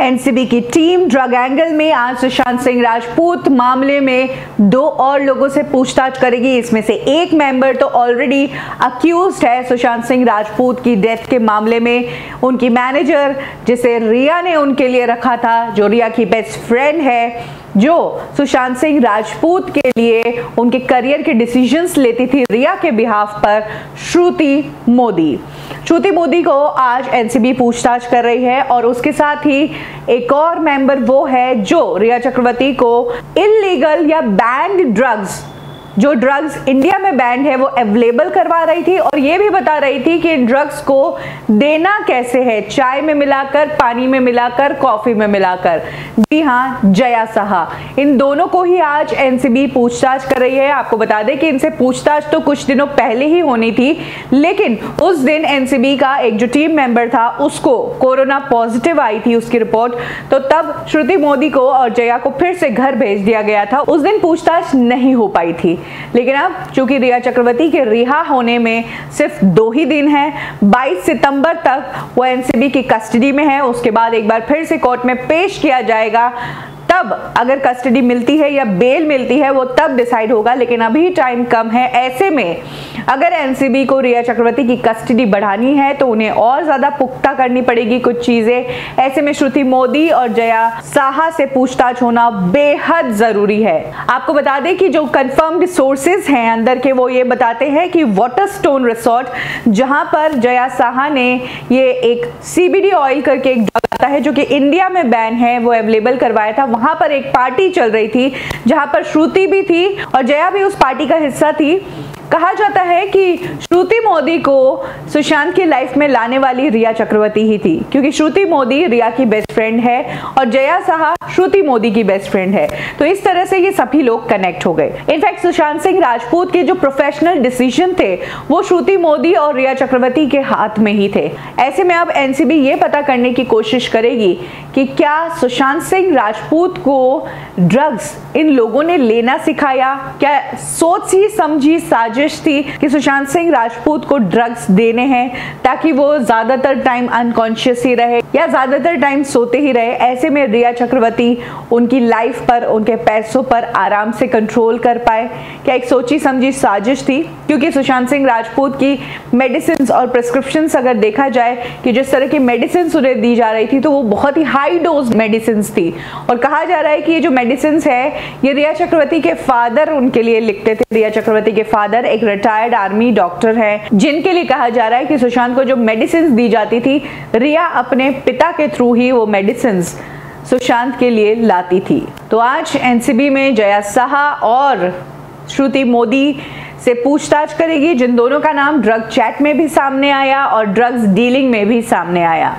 NCB की team drug angle में आज सुशांत सिंह राजपूत मामले में 2 और लोगों से पूछताछ करेगी। इसमें से एक मेंबर तो ऑलरेडी अक्यूज्ड है सुशांत सिंह राजपूत की डेथ के मामले में। उनकी मैनेजर जिसे रिया ने उनके लिए रखा था, जो रिया की बेस्ट फ्रेंड है, जो सुशांत सिंह राजपूत के लिए उनके करियर के डिसीजंस लेती थी रिया के बिहाफ पर, श्रुति मोदी। श्रुति मोदी को आज एनसीबी पूछताछ कर रही है और उसके साथ ही एक और मेंबर वो है जो रिया चक्रवर्ती को इल्लीगल या बैंड ड्रग्स, जो ड्रग्स इंडिया में बैंड है, वो अवेलेबल करवा रही थी और ये भी बता रही थी कि इन ड्रग्स को देना कैसे है, चाय में मिलाकर, पानी में मिलाकर, कॉफी में मिलाकर। जी हाँ, जया साहा। इन दोनों को ही आज एनसीबी पूछताछ कर रही है। आपको बता दें कि इनसे पूछताछ तो कुछ दिनों पहले ही होनी थी, लेकिन उस दिन एनसीबी का एक जो टीम मेंबर था उसको कोरोना पॉजिटिव आई थी उसकी रिपोर्ट, तो तब श्रुति मोदी को और जया को फिर से घर भेज दिया गया था। उस दिन पूछताछ नहीं हो पाई थी, लेकिन अब चूंकि रिया चक्रवर्ती के रिहा होने में सिर्फ 2 ही दिन हैं, 22 सितंबर तक वो एनसीबी की कस्टडी में है। उसके बाद एक बार फिर से कोर्ट में पेश किया जाएगा, तब अगर कस्टडी मिलती है या बेल मिलती है वो तब डिसाइड होगा, लेकिन अभी टाइम कम है। ऐसे में अगर एनसीबी को रिया चक्रवर्ती की कस्टडी बढ़ानी है तो उन्हें और ज्यादा पुख्ता करनी पड़ेगी कुछ चीजें। ऐसे में श्रुति मोदी और जया साहा से पूछताछ होना बेहद जरूरी है। आपको बता दें कि जो कंफर्म्ड सोर्सेज हैं अंदर के, वो ये बताते हैं कि वाटरस्टोन रिसोर्ट, जहां पर जया साहा ने ये एक सीबीडी ऑयल करके एक ड्रग आता है जो कि इंडिया में बैन है, वो अवेलेबल करवाया था। वहां पर एक पार्टी चल रही थी जहां पर श्रुति भी थी और जया भी उस पार्टी का हिस्सा थी। कहा जाता है कि श्रुति मोदी को सुशांत की लाइफ में लाने वाली रिया चक्रवर्ती ही थी, क्योंकि श्रुति मोदी रिया की बेस्ट फ्रेंड है और जया साहा श्रुति मोदी की बेस्ट फ्रेंड है। तो इस तरह से ये सभी लोग कनेक्ट हो गए। इनफैक्ट सुशांत सिंह राजपूत के जो प्रोफेशनल डिसीजन थे वो श्रुति मोदी और रिया चक्रवर्ती के हाथ में ही थे। ऐसे में अब एनसीबी ये पता करने की कोशिश करेगी कि क्या सुशांत सिंह राजपूत को ड्रग्स इन लोगों ने लेना सिखाया, क्या सोची समझी साजिश थी कि सुशांत सिंह राजपूत को ड्रग्स देने हैं ताकि वो ज्यादातर टाइम अनकॉन्शियस ही रहे या ज्यादातर टाइम सोते ही रहे। ऐसे में रिया चक्रवर्ती उनकी लाइफ पर, उनके पैसों पर आराम से कंट्रोल कर पाए। क्या एक सोची समझी साजिश थी? क्योंकि सुशांत सिंह राजपूत की मेडिसिन और प्रिस्क्रिप्शन अगर देखा जाए कि जिस तरह की मेडिसिन उन्हें दी जा रही थी तो वो बहुत ही हाई डोज मेडिसिन थी और कहा जा रहा है कि ये जो मेडिसिन है ये रिया चक्रवर्ती के फादर उनके लिए लिखते थे। रिया चक्रवर्ती के फादर एक रिटायर्ड आर्मी डॉक्टर है, जिनके लिए कहा जा रहा है कि सुशांत को जो मेडिसिन दी जाती थी रिया अपने पिता के थ्रू ही वो मेडिसिन सुशांत के लिए लाती थी। तो आज एनसीबी में जया साहा और श्रुति मोदी से पूछताछ करेगी, जिन दोनों का नाम ड्रग चैट में भी सामने आया और ड्रग्स डीलिंग में भी सामने आया।